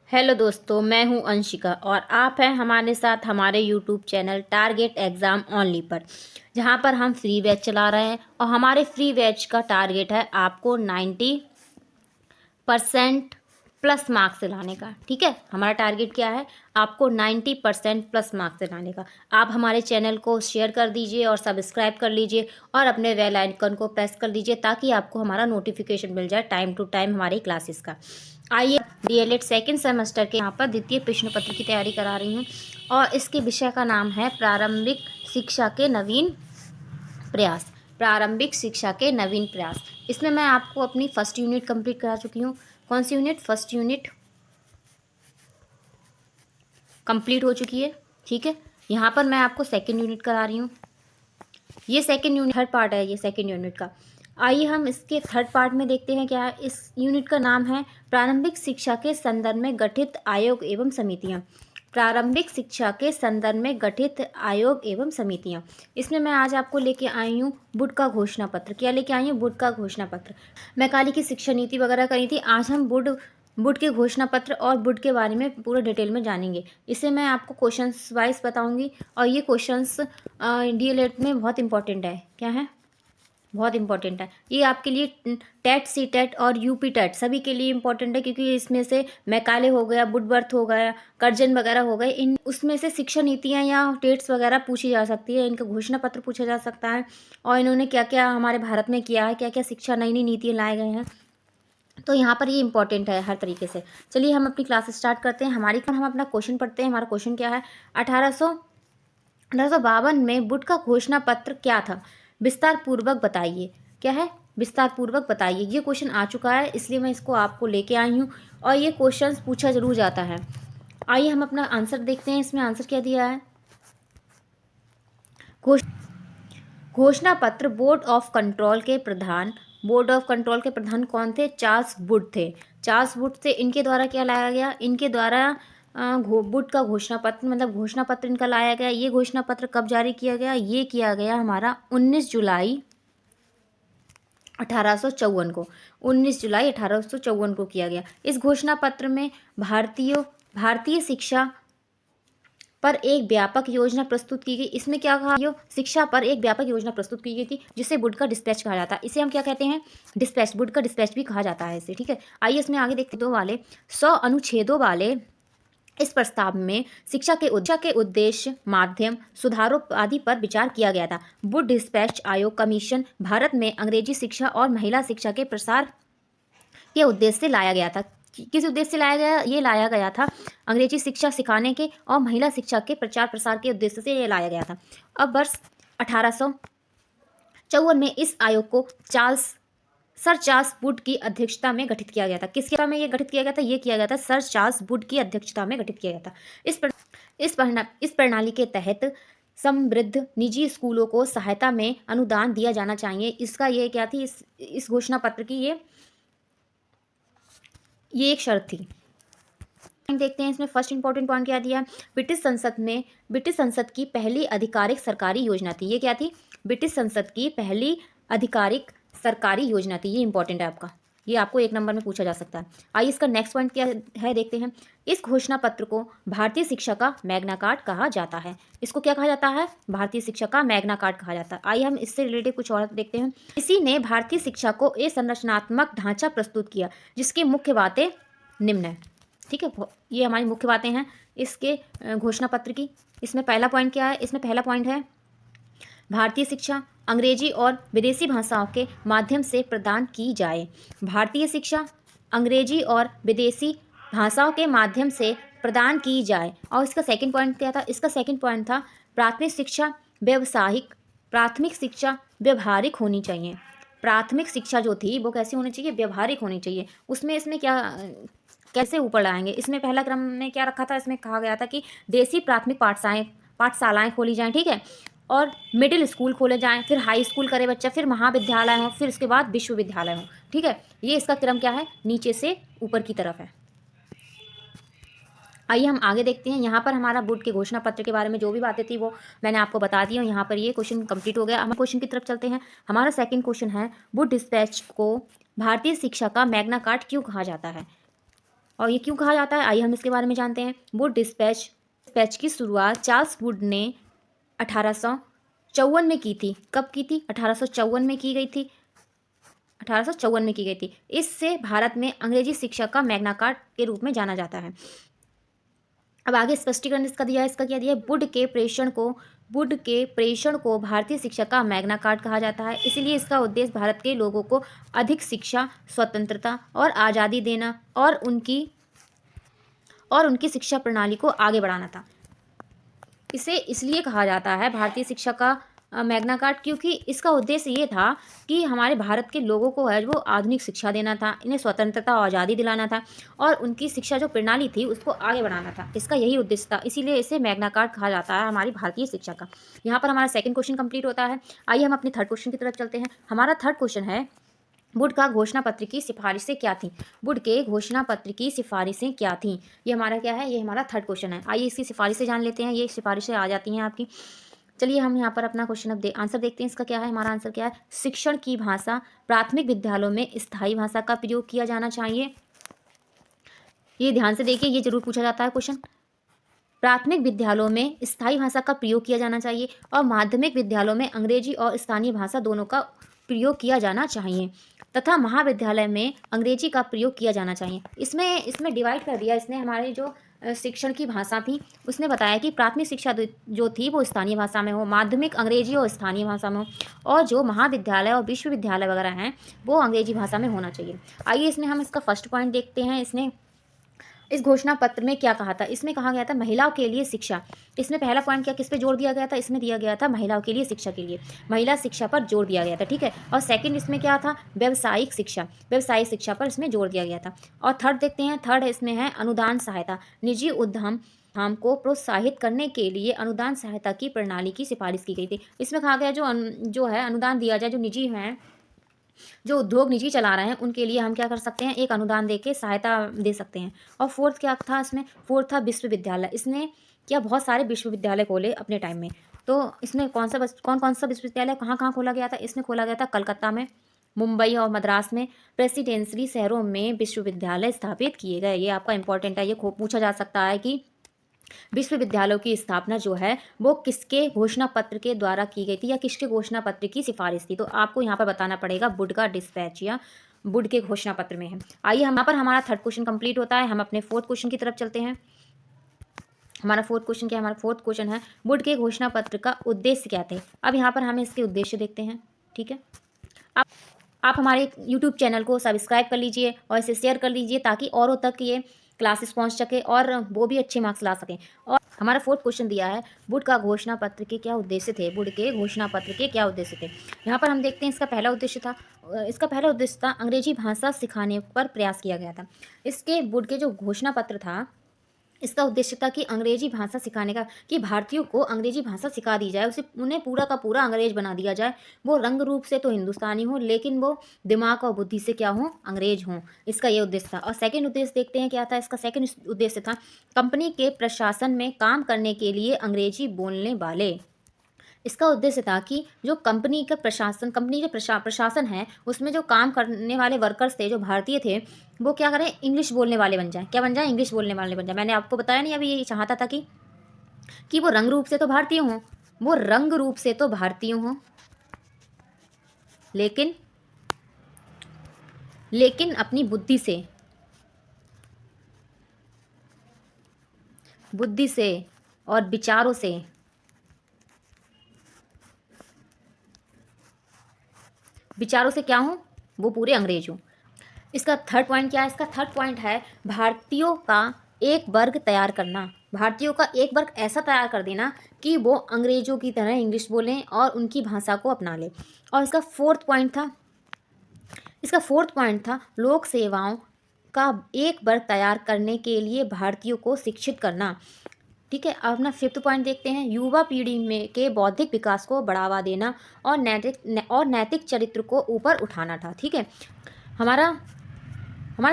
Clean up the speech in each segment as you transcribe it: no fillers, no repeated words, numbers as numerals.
Hello दोस्तों, मैं हूं अंशिका और आप हैं हमारे साथ हमारे YouTube channel target exam only पर, जहां पर हम फ्री बैच चला रहे हैं। और हमारे फ्री बैच का टारगेट है आपको 90% प्लस मार्क्स लाने का। ठीक है, हमारा टारगेट क्या है? आपको 90% प्लस मार्क्स लाने का। आप हमारे चैनल को शेयर कर दीजिए और सब्सक्राइब कर लीजिए और अपने बेल आइकन को प्रेस कर दीजिए ताकि आपको हमारा नोटिफिकेशन मिल जाए टाइम टू टाइम हमारी क्लासेस का। आइए, डीएलएड सेकेंड सेमेस्टर के यहाँ पर द्वितीय प्रश्न पत्र की तैयारी करा रही हूँ और इसके विषय का नाम है प्रारंभिक शिक्षा के नवीन प्रयास। प्रारंभिक शिक्षा के नवीन प्रयास। इसमें मैं आपको अपनी फर्स्ट यूनिट कंप्लीट करा चुकी हूँ। कौन सी यूनिट? फर्स्ट यूनिट कंप्लीट हो चुकी है। ठीक है, यहाँ पर मैं आपको सेकंड यूनिट करा रही हूँ। ये सेकंड यूनिट थर्ड पार्ट है, ये सेकंड यूनिट का। आइए हम इसके थर्ड पार्ट में देखते हैं क्या है। इस यूनिट का नाम है प्रारंभिक शिक्षा के संदर्भ में गठित आयोग एवं समितियाँ। प्रारंभिक शिक्षा के संदर्भ में गठित आयोग एवं समितियाँ। इसमें मैं आज आपको लेके आई हूँ बुड का घोषणा पत्र। क्या लेके आई हूँ? बुड का घोषणा पत्र। मैकाले की शिक्षा नीति वगैरह करी थी। आज हम बुड के घोषणा पत्र और बुड के बारे में पूरा डिटेल में जानेंगे। इसे मैं आपको क्वेश्चंस वाइज बताऊंगी और ये क्वेश्चंस डीएलएड में बहुत इंपॉर्टेंट है। क्या है? बहुत इंपॉर्टेंट है। ये आपके लिए टेट सी टेट और यूपी टेट सभी के लिए इंपॉर्टेंट है, क्योंकि इसमें से मैकाले हो गया, वुडवर्थ हो गया, कर्जन वगैरह हो गए, इन उसमें से शिक्षा नीतियाँ या टेट्स वगैरह पूछी जा सकती है। इनका घोषणा पत्र पूछा जा सकता है और इन्होंने क्या क्या हमारे भारत में किया है, क्या क्या शिक्षा नई नई नीतियाँ लाए गए हैं। तो यहाँ पर ये इंपॉर्टेंट है हर तरीके से। चलिए हम अपनी क्लास स्टार्ट करते हैं। हम अपना क्वेश्चन पढ़ते हैं। हमारा क्वेश्चन क्या है? 1852 में बुड का घोषणा पत्र क्या था? विस्तार पूर्वक बताइए। क्या है? विस्तार पूर्वक बताइए। ये क्वेश्चन आ चुका है, इसलिए मैं इसको आपको लेके आई हूँ और ये क्वेश्चन पूछा जरूर जाता है। आइए हम अपना आंसर देखते हैं। इसमें आंसर क्या दिया है? घोषणा पत्र बोर्ड ऑफ कंट्रोल के प्रधान कौन थे? चार्ल्स वुड थे। चार्ल्स वुड थे। इनके द्वारा क्या लाया गया? इनके द्वारा वुड का घोषणा पत्र, मतलब घोषणा पत्र इनका लाया गया। ये घोषणा पत्र कब जारी किया गया? ये किया गया हमारा 19 जुलाई 1854 को। 19 जुलाई 1854 को किया गया। इस घोषणा पत्र में भारतीय शिक्षा पर एक व्यापक योजना प्रस्तुत की गई। इसमें क्या कहा? शिक्षा पर एक व्यापक योजना प्रस्तुत की गई थी, जिसे बुड का डिस्पैच कहा जाता है। इसे हम क्या कहते हैं? डिस्पैच। बुड का डिस्पैच भी कहा जाता है इसे। ठीक है, आइए इसमें आगे देखते हैं। 100 अनुच्छेदों वाले इस प्रस्ताव में शिक्षा के उद्देश्य, माध्यम, सुधारों आदि पर विचार किया गया था। बुड डिस्पैच आयोग कमीशन भारत में अंग्रेजी शिक्षा और महिला शिक्षा के प्रसार के उद्देश्य से लाया गया था। किस उद्देश्य से लाया गया? ये लाया गया था अंग्रेजी शिक्षा सिखाने के और महिला शिक्षा के प्रचार प्रसार के उद्देश्य से ये लाया गया था। अब वर्ष 1854 में इस आयोग को सर चार्ल्स वुड की अध्यक्षता में गठित किया गया था। किसकी अध्यक्षता में ये गठित किया गया था? ये किया गया था सर चार्ल्स वुड की अध्यक्षता में गठित किया गया था। इस प्रणाली के तहत समृद्ध निजी स्कूलों को सहायता में अनुदान दिया जाना चाहिए। इसका ये क्या थी? इस घोषणा पत्र की ये एक शर्त थी। देखते हैं इसमें फर्स्ट इंपॉर्टेंट पॉइंट क्या दिया है। ब्रिटिश संसद की पहली आधिकारिक सरकारी योजना थी। ये क्या थी? ब्रिटिश संसद की पहली आधिकारिक सरकारी योजना थी। ये इंपॉर्टेंट है आपका, ये आपको एक नंबर में पूछा जा सकता है। आइए इसका नेक्स्ट पॉइंट क्या है देखते हैं। इस घोषणा पत्र को भारतीय शिक्षा का मैग्ना कार्टा कहा जाता है। इसको क्या कहा जाता है? भारतीय शिक्षा का मैग्ना कार्टा कहा जाता है। आइए हम इससे रिलेटेड कुछ और देखते हैं। इसी ने भारतीय शिक्षा को एक संरचनात्मक ढांचा प्रस्तुत किया, जिसकी मुख्य बातें निम्न है। ठीक है, ये हमारी मुख्य बातें हैं इसके घोषणा पत्र की। इसमें पहला पॉइंट क्या है? इसमें पहला पॉइंट है भारतीय शिक्षा अंग्रेजी और विदेशी भाषाओं के माध्यम से प्रदान की जाए। भारतीय शिक्षा अंग्रेजी और विदेशी भाषाओं के माध्यम से प्रदान की जाए। और इसका सेकंड पॉइंट क्या था? इसका सेकंड पॉइंट था प्राथमिक शिक्षा व्यवहारिक होनी चाहिए। प्राथमिक शिक्षा जो थी वो कैसी होनी चाहिए? व्यवहारिक होनी चाहिए। इसमें क्या कैसे ऊपर लाएंगे? इसमें पहला क्रम में क्या रखा था? इसमें कहा गया था कि देसी प्राथमिक पाठशालाएं खोली जाएं। ठीक है, और मिडिल स्कूल खोले जाएं, फिर हाई स्कूल करे बच्चा, फिर महाविद्यालय हो, फिर उसके बाद विश्वविद्यालय हो। ठीक है, ये इसका क्रम क्या है? नीचे से ऊपर की तरफ है। आइए हम आगे देखते हैं। यहाँ पर हमारा बुड के घोषणा पत्र के बारे में जो भी बातें थी वो मैंने आपको बता दी और यहाँ पर ये क्वेश्चन कंप्लीट हो गया। हम क्वेश्चन की तरफ चलते हैं। हमारा सेकंड क्वेश्चन है, बुड डिस्पैच को भारतीय शिक्षा का मैग्ना कार्टा क्यों कहा जाता है? और ये क्यों कहा जाता है, आइए हम इसके बारे में जानते हैं। वुड डिस्पैच की शुरुआत चार्ल्स वुड ने 1854 में की थी। कब की थी? 1854 में की गई थी। 1854 में की गई थी। इससे भारत में अंग्रेजी शिक्षा का मैग्ना कार्टा के रूप में जाना जाता है। अब आगे स्पष्टीकरण इसका दिया है। इसका क्या दिया है? वुड के प्रेषण को भारतीय शिक्षा का मैग्ना कार्टा कहा जाता है। इसलिए इसका उद्देश्य भारत के लोगों को अधिक शिक्षा, स्वतंत्रता और आज़ादी देना और उनकी शिक्षा प्रणाली को आगे बढ़ाना था। इसे इसलिए कहा जाता है भारतीय शिक्षा का मैग्ना कार्टा, क्योंकि इसका उद्देश्य ये था कि हमारे भारत के लोगों को है वो आधुनिक शिक्षा देना था, इन्हें स्वतंत्रता और आज़ादी दिलाना था और उनकी शिक्षा जो प्रणाली थी उसको आगे बढ़ाना था। इसका यही उद्देश्य था, इसीलिए इसे मैग्ना कार्टा कहा जाता है हमारी भारतीय शिक्षा का। यहाँ पर हमारा सेकंड क्वेश्चन कंप्लीट होता है। आइए हम अपने थर्ड क्वेश्चन की तरफ चलते हैं। हमारा थर्ड क्वेश्चन है, वुड का घोषणा पत्र की सिफारिशें क्या थीं? वुड के घोषणा पत्र की सिफारिशें क्या थीं? ये हमारा क्या है? ये हमारा थर्ड क्वेश्चन है। आइए इसकी सिफारिशें जान लेते हैं। ये सिफारिशें आ जाती हैं आपकी। चलिए हम यहाँ पर अपना क्वेश्चन अब आंसर देखते हैं। इसका क्या है? हमारा आंसर क्या है? शिक्षण की भाषा, प्राथमिक विद्यालयों में स्थायी भाषा का प्रयोग किया जाना चाहिए। ये ध्यान से देखिए, ये जरूर पूछा जाता है क्वेश्चन। प्राथमिक विद्यालयों में स्थायी भाषा का प्रयोग किया जाना चाहिए और माध्यमिक विद्यालयों में अंग्रेजी और स्थानीय भाषा दोनों का प्रयोग किया जाना चाहिए तथा महाविद्यालय में अंग्रेजी का प्रयोग किया जाना चाहिए। इसमें डिवाइड कर दिया इसने हमारे जो शिक्षण की भाषा थी। उसने बताया कि प्राथमिक शिक्षा जो थी वो स्थानीय भाषा में हो, माध्यमिक अंग्रेजी और स्थानीय भाषा में हो, और जो महाविद्यालय और विश्वविद्यालय वगैरह हैं वो अंग्रेजी भाषा में होना चाहिए। आइए इसमें हम इसका फर्स्ट पॉइंट देखते हैं। इसने इस घोषणा पत्र में क्या कहा था? इसमें कहा गया था महिलाओं के लिए शिक्षा। इसमें पहला पॉइंट क्या किस पे जोर दिया गया था? इसमें दिया गया था महिलाओं के लिए शिक्षा के लिए, महिला शिक्षा पर जोर दिया गया था, ठीक है। और सेकंड इसमें क्या था? व्यावसायिक शिक्षा पर इसमें जोर दिया गया था। और थर्ड देखते हैं, थर्ड इसमें है अनुदान सहायता, निजी उद्यम को प्रोत्साहित करने के लिए अनुदान सहायता की प्रणाली की सिफारिश की गई थी। इसमें कहा गया जो है अनुदान दिया जाए, जो निजी हैं, जो उद्योग निजी चला रहे हैं, उनके लिए हम क्या कर सकते हैं? एक अनुदान दे के सहायता दे सकते हैं। और फोर्थ क्या था इसमें? फोर्थ था विश्वविद्यालय। इसने क्या बहुत सारे विश्वविद्यालय खोले अपने टाइम में। तो इसमें कौन कौन सा विश्वविद्यालय कहाँ कहाँ खोला गया था? इसमें खोला गया था कलकत्ता में, मुंबई और मद्रास में, प्रेसिडेंशियल शहरों में विश्वविद्यालय स्थापित किए गए। ये आपका इंपॉर्टेंट है, ये पूछा जा सकता है कि विश्वविद्यालयों की स्थापना जो है वो किसके घोषणा पत्र के द्वारा की गई थी या किसके घोषणा पत्र की सिफारिश थी। तो आपको यहाँ पर बताना पड़ेगा वुड का डिस्पैच या वुड के घोषणा पत्र में है। आइए यहाँ पर हमारा थर्ड क्वेश्चन कंप्लीट होता है। हम अपने फोर्थ क्वेश्चन की तरफ चलते हैं। हमारा फोर्थ क्वेश्चन क्या है? हमारा फोर्थ क्वेश्चन है, वुड के घोषणा पत्र का उद्देश्य क्या थे? अब यहाँ पर हमें इसके उद्देश्य देखते हैं, ठीक है। आप हमारे यूट्यूब चैनल को सब्सक्राइब कर लीजिए और इसे शेयर कर लीजिए ताकि औरों तक ये क्लासेस पहुंच सके और वो भी अच्छे मार्क्स ला सकें। और हमारा फोर्थ क्वेश्चन दिया है, वुड का घोषणा पत्र के क्या उद्देश्य थे? वुड के घोषणा पत्र के क्या उद्देश्य थे? यहाँ पर हम देखते हैं इसका पहला उद्देश्य था अंग्रेजी भाषा सिखाने पर प्रयास किया गया था। इसके वुड के जो घोषणा पत्र था, इसका उद्देश्य था कि अंग्रेजी भाषा सिखाने का, कि भारतीयों को अंग्रेजी भाषा सिखा दी जाए, उन्हें पूरा का पूरा अंग्रेज बना दिया जाए। वो रंग रूप से तो हिंदुस्तानी हो लेकिन वो दिमाग और बुद्धि से क्या हो? अंग्रेज हों। इसका ये उद्देश्य था। और सेकंड उद्देश्य देखते हैं क्या था। इसका सेकंड उद्देश्य था कंपनी के प्रशासन में काम करने के लिए अंग्रेजी बोलने वाले। इसका उद्देश्य था कि जो कंपनी का प्रशासन है उसमें जो काम करने वाले वर्कर्स थे, जो भारतीय थे, वो क्या करें? इंग्लिश बोलने वाले बन जाएं। क्या बन जाएं? इंग्लिश बोलने वाले बन जाएं। मैंने आपको बताया नहीं अभी, ये चाहता था कि वो रंग रूप से तो भारतीय हों, लेकिन अपनी बुद्धि से और विचारों से क्या हों? वो पूरे अंग्रेज हों। इसका थर्ड पॉइंट क्या है? इसका थर्ड पॉइंट है भारतीयों का एक वर्ग तैयार करना। भारतीयों का एक वर्ग ऐसा तैयार कर देना कि वो अंग्रेजों की तरह इंग्लिश बोलें और उनकी भाषा को अपना लें। और इसका फोर्थ पॉइंट था लोक सेवाओं का एक वर्ग तैयार करने के लिए भारतीयों को शिक्षित करना, ठीक है। अब अपना फिफ्थ पॉइंट देखते हैं, युवा पीढ़ी में के बौद्धिक विकास को बढ़ावा देना और नैतिक चरित्र को ऊपर उठाना था, ठीक है। हमारा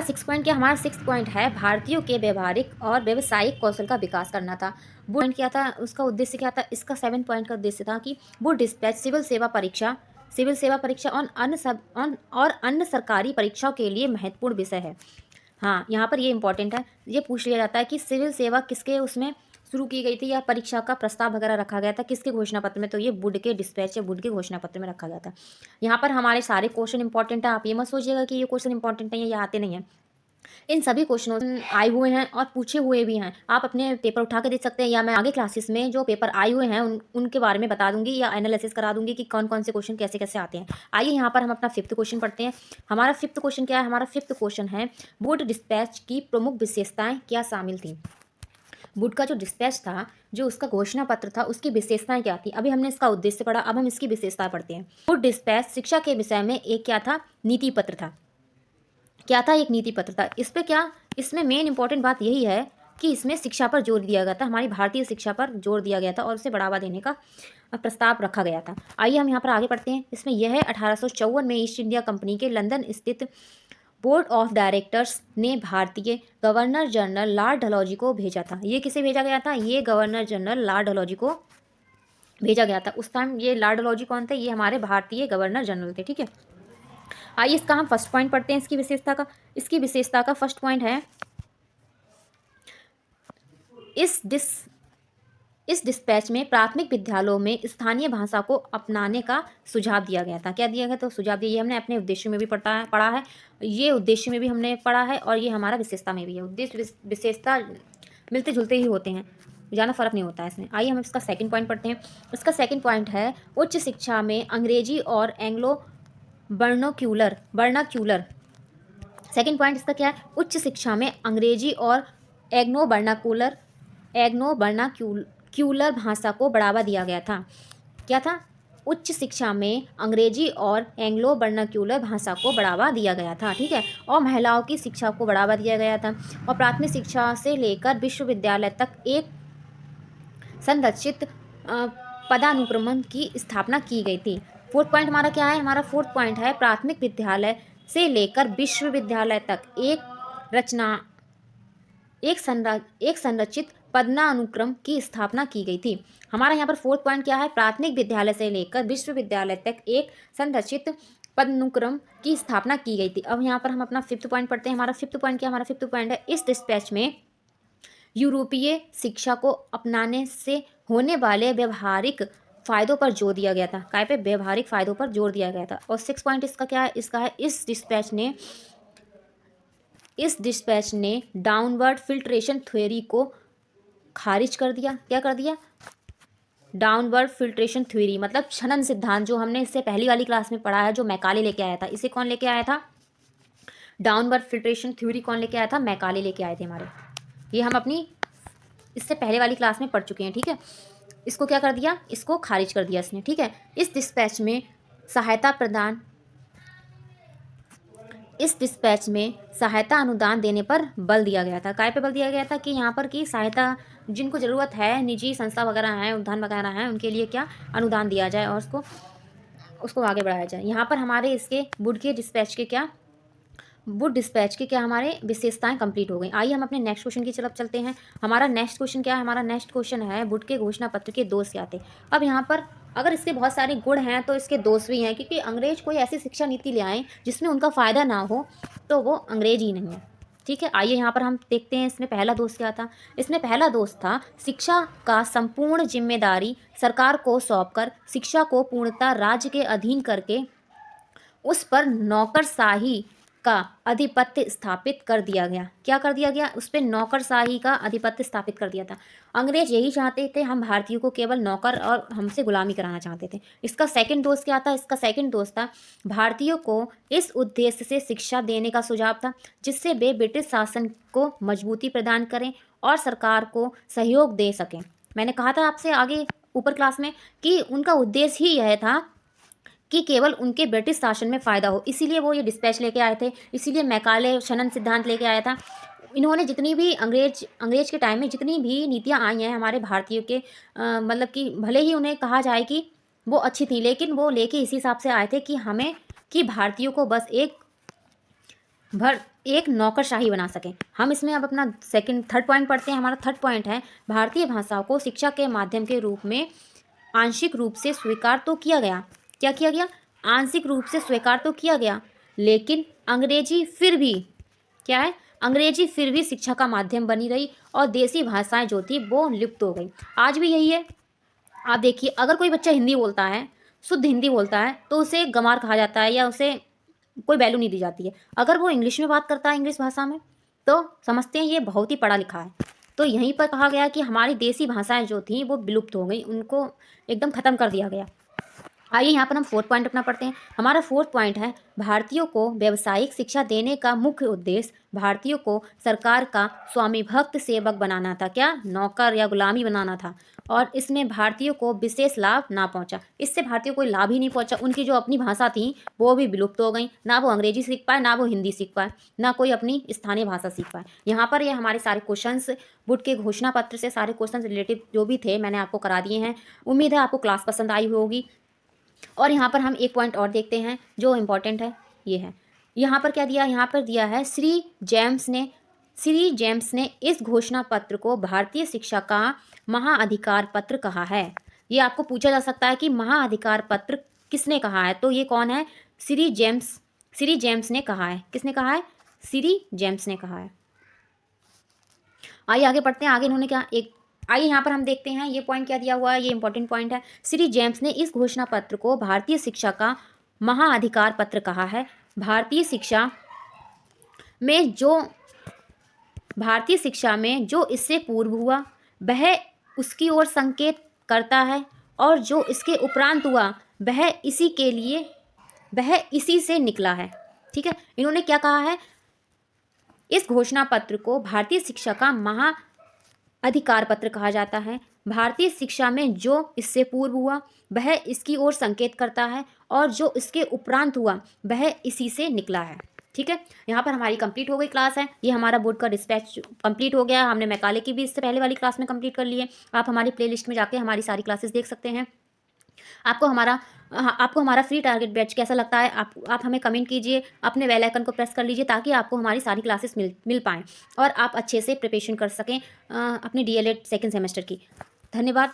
सिक्स पॉइंट क्या? हमारा सिक्स पॉइंट है भारतीयों के व्यवहारिक और व्यावसायिक कौशल का विकास करना था। वो पॉइंट क्या था? उसका उद्देश्य क्या था? इसका 7 पॉइंट का उद्देश्य था कि वो डिस्पैच सिविल सेवा परीक्षा और अन्य सरकारी परीक्षाओं के लिए महत्वपूर्ण विषय है। हाँ, यहाँ पर ये इंपॉर्टेंट है, ये पूछ लिया जाता है कि सिविल सेवा किसके उसमें शुरू की गई थी या परीक्षा का प्रस्ताव वगैरह रखा गया था किसके घोषणा पत्र में, तो ये वुड के डिस्पैच या वुड के घोषणा पत्र में रखा गया था। यहाँ पर हमारे सारे क्वेश्चन इंपॉर्टेंट है, आप ये मत सोचिएगा कि ये क्वेश्चन इंपॉर्टेंट नहीं है, ये आते नहीं है। इन सभी क्वेश्चनों आए हुए हैं और पूछे हुए भी हैं, आप अपने पेपर उठा के देख सकते हैं, या मैं आगे क्लासेस में जो पेपर आए हुए हैं उनके बारे में बता दूंगी या एनालिसिस करा दूंगी कि कौन कौन से क्वेश्चन कैसे कैसे आते हैं। आइए यहाँ पर हम अपना 5th क्वेश्चन पढ़ते हैं। हमारा 5th क्वेश्चन क्या है? हमारा 5th क्वेश्चन है, वुड डिस्पैच की प्रमुख विशेषताएं क्या शामिल थी। वुड का जो डिस्पैच था, जो उसका घोषणा पत्र था, उसकी विशेषताएं क्या थी। अभी हमने इसका उद्देश्य पढ़ा, अब हम इसकी विशेषताएं पढ़ते हैं। वुड डिस्पैच शिक्षा के विषय में एक क्या था? नीति पत्र था। क्या था? एक नीति पत्र था। इस पे क्या, इसमें मेन इंपॉर्टेंट बात यही है कि इसमें शिक्षा पर जोर दिया गया था, हमारी भारतीय शिक्षा पर जोर दिया गया था और उसे बढ़ावा देने का प्रस्ताव रखा गया था। आइए हम यहाँ पर आगे पढ़ते हैं। इसमें यह है 1854 में ईस्ट इंडिया कंपनी के लंदन स्थित बोर्ड ऑफ डायरेक्टर्स ने भारतीय गवर्नर जनरल लॉर्ड डलहौजी को भेजा था। ये किसे भेजा गया था? ये गवर्नर जनरल लॉर्ड डलहौजी को भेजा गया था। उस टाइम ये लॉर्ड डलहौजी कौन थे? ये हमारे भारतीय गवर्नर जनरल थे। ठीक है, आइए इसका हम फर्स्ट पॉइंट पढ़ते हैं, इसकी विशेषता का। इसकी विशेषता का फर्स्ट पॉइंट है, इस डिस्पैच में प्राथमिक विद्यालयों में स्थानीय भाषा को अपनाने का सुझाव दिया गया था। क्या दिया गया? तो सुझाव दिया। ये हमने अपने उद्देश्य में भी पढ़ा है, ये उद्देश्य में भी हमने पढ़ा है और ये हमारा विशेषता में भी है। उद्देश्य विशेषता मिलते जुलते ही होते हैं, ज़्यादा फर्क नहीं होता है इसमें। आइए हम इसका सेकंड पॉइंट पढ़ते हैं। इसका सेकंड पॉइंट है, उच्च शिक्षा में अंग्रेजी और एंग्लो वर्नाक्यूलर। सेकंड पॉइंट इसका क्या है? उच्च शिक्षा में अंग्रेजी और एग्नो वर्नाक्यूलर भाषा को बढ़ावा दिया गया था। क्या था? उच्च शिक्षा में अंग्रेजी और एंग्लो वर्नाक्यूलर भाषा को बढ़ावा दिया गया था। ठीक है, और महिलाओं की शिक्षा को बढ़ावा दिया गया था और प्राथमिक शिक्षा से लेकर विश्वविद्यालय तक एक संरचित पदानुक्रम की स्थापना की गई थी। फोर्थ पॉइंट हमारा क्या है? हमारा फोर्थ पॉइंट है, प्राथमिक विद्यालय से लेकर विश्वविद्यालय तक एक संरचित पदानुक्रम की स्थापना की गई थी। हमारा यहाँ पर फोर्थ पॉइंट क्या है? प्राथमिक विद्यालय से लेकर विश्वविद्यालय तक एक संरचित पदानुक्रम की स्थापना की गई थी। अब यहाँ पर हम अपना 5th पॉइंट पढ़ते हैं। हमारा 5th पॉइंट क्या? हमारा 5th पॉइंट है, इस डिस्पैच में यूरोपीय शिक्षा को अपनाने से होने वाले व्यवहारिक फायदों पर जोर दिया गया था। काय पे? व्यवहारिक फायदों पर जोर दिया गया था। और 6 पॉइंट इसका क्या है? इसका है, इस डिस्पैच ने डाउनवर्ड फिल्ट्रेशन थ्योरी को खारिज कर दिया। क्या कर दिया? डाउनवर्ड फिल्ट्रेशन थ्योरी मतलब छनन सिद्धांत, जो हमने इससे पहली वाली क्लास में पढ़ा है, जो मैकाले लेके आया था। इसे कौन लेके आया था? डाउनवर्ड फिल्ट्रेशन थ्योरी कौन लेके आया था? मैकाले लेके आए थे हमारे। ये हम अपनी इससे पहले वाली क्लास में पढ़ चुके हैं। ठीक है, इसको क्या कर दिया? इसको खारिज कर दिया इसने। ठीक है, इस डिस्पैच में सहायता अनुदान देने पर बल दिया गया था। काय पे बल दिया गया था? कि यहाँ पर की सहायता जिनको ज़रूरत है, निजी संस्था वगैरह हैं, उद्यान वगैरह हैं, उनके लिए क्या अनुदान दिया जाए और उसको आगे बढ़ाया जाए। यहाँ पर हमारे इसके वुड डिस्पैच के क्या हमारे विशेषताएं कंप्लीट हो गई। आइए हम अपने नेक्स्ट क्वेश्चन की तरफ चलते हैं। हमारा नेक्स्ट क्वेश्चन क्या है? हमारा नेक्स्ट क्वेश्चन है, वुड के घोषणा पत्र के दोष क्या थे। अब यहाँ पर अगर इसके बहुत सारे गुण हैं तो इसके दोष भी हैं, क्योंकि अंग्रेज कोई ऐसी शिक्षा नीति ले आए जिसमें उनका फ़ायदा ना हो, तो वो अंग्रेज ही नहीं है। ठीक है, आइए यहाँ पर हम देखते हैं इसमें पहला दोष क्या था। इसमें पहला दोष था, शिक्षा का संपूर्ण जिम्मेदारी सरकार को सौंपकर शिक्षा को पूर्णतः राज्य के अधीन करके उस पर नौकरशाही का आधिपत्य स्थापित कर दिया गया। क्या कर दिया गया? उस पर नौकरशाही का आधिपत्य स्थापित कर दिया था। अंग्रेज यही चाहते थे, हम भारतीयों को केवल नौकर और हमसे गुलामी कराना चाहते थे। इसका सेकंड दोष क्या था? इसका सेकंड दोष था, भारतीयों को इस उद्देश्य से शिक्षा देने का सुझाव था जिससे वे ब्रिटिश शासन को मजबूती प्रदान करें और सरकार को सहयोग दे सकें। मैंने कहा था आपसे आगे ऊपर क्लास में कि उनका उद्देश्य ही यह था कि केवल उनके ब्रिटिश शासन में फ़ायदा हो, इसीलिए वो ये डिस्पैच लेके आए थे, इसीलिए मैकाले छनन सिद्धांत लेके आया था। इन्होंने जितनी भी अंग्रेज के टाइम में जितनी भी नीतियाँ आई हैं हमारे भारतीयों के, मतलब कि भले ही उन्हें कहा जाए कि वो अच्छी थी, लेकिन वो लेके इसी हिसाब से आए थे कि भारतीयों को बस एक नौकरशाही बना सकें। हम इसमें अब अपना थर्ड पॉइंट पढ़ते हैं। हमारा थर्ड पॉइंट है, भारतीय भाषाओं को शिक्षा के माध्यम के रूप में आंशिक रूप से स्वीकार तो किया गया। क्या किया गया? आंशिक रूप से स्वीकार तो किया गया, लेकिन अंग्रेजी फिर भी क्या है? अंग्रेजी फिर भी शिक्षा का माध्यम बनी रही और देसी भाषाएं जो थी वो लुप्त हो गई। आज भी यही है। आप देखिए, अगर कोई बच्चा हिंदी बोलता है, शुद्ध हिंदी बोलता है, तो उसे गँवार कहा जाता है या उसे कोई वैल्यू नहीं दी जाती है। अगर वो इंग्लिश में बात करता है, इंग्लिश भाषा में, तो समझते हैं ये बहुत ही पढ़ा लिखा है। तो यहीं पर कहा गया कि हमारी देसी भाषाएं जो थी वो विलुप्त हो गई, उनको एकदम ख़त्म कर दिया गया। आइए यहाँ पर हम फोर्थ पॉइंट अपना पढ़ते हैं। हमारा फोर्थ पॉइंट है, भारतीयों को व्यावसायिक शिक्षा देने का मुख्य उद्देश्य भारतीयों को सरकार का स्वामी भक्त सेवक बनाना था। क्या? नौकर या गुलामी बनाना था। और इसमें भारतीयों को विशेष लाभ ना पहुंचा। इससे भारतीयों को कोई लाभ ही नहीं पहुंचा। उनकी जो अपनी भाषा थी वो भी विलुप्त हो गई। ना वो अंग्रेजी सीख पाए, ना वो हिंदी सीख पाए, ना कोई अपनी स्थानीय भाषा सीख पाए। यहाँ पर ये हमारे सारे क्वेश्चंस बुट के घोषणा पत्र से सारे क्वेश्चंस रिलेटिव जो भी थे मैंने आपको करा दिए हैं। उम्मीद है आपको क्लास पसंद आई होगी। और यहाँ पर हम एक पॉइंट और देखते हैं जो इम्पोर्टेंट है, ये है। यहाँ पर क्या दिया? यहाँ पर दिया है श्री जेम्स ने इस घोषणा पत्र को भारतीय शिक्षा का महाअधिकार पत्र कहा है। ये आपको पूछा जा सकता है कि महाअधिकार पत्र किसने कहा है, तो ये कौन है? श्री जेम्स ने कहा है। किसने कहा है? श्री जेम्स ने कहा है। आइए आगे पढ़ते हैं। आगे इन्होंने क्या आइए यहाँ पर हम देखते हैं ये पॉइंट क्या दिया हुआ है। ये इंपॉर्टेंट पॉइंट है। श्री जेम्स ने इस घोषणा पत्र को भारतीय शिक्षा का महाअधिकार पत्र कहा है। भारतीय शिक्षा में जो इससे पूर्व हुआ वह उसकी ओर संकेत करता है, और जो इसके उपरांत हुआ वह इसी से निकला है। ठीक है, इन्होंने क्या कहा है? इस घोषणा पत्र को भारतीय शिक्षा का महाअधिकार पत्र कहा जाता है। भारतीय शिक्षा में जो इससे पूर्व हुआ वह इसकी ओर संकेत करता है, और जो इसके उपरांत हुआ वह इसी से निकला है। ठीक है, यहाँ पर हमारी कंप्लीट हो गई क्लास है। ये हमारा बोर्ड का डिस्पैच कंप्लीट हो गया। हमने मैकाले की भी इससे पहले वाली क्लास में कंप्लीट कर ली है। आप हमारी प्लेलिस्ट में जाके हमारी सारी क्लासेस देख सकते हैं। आपको हमारा फ्री टारगेट बैच कैसा लगता है, आप हमें कमेंट कीजिए। अपने बेल आइकन को प्रेस कर लीजिए ताकि आपको हमारी सारी क्लासेस मिल पाएँ और आप अच्छे से प्रिपरेशन कर सकें अपने DLED सेकेंड सेमेस्टर की। धन्यवाद।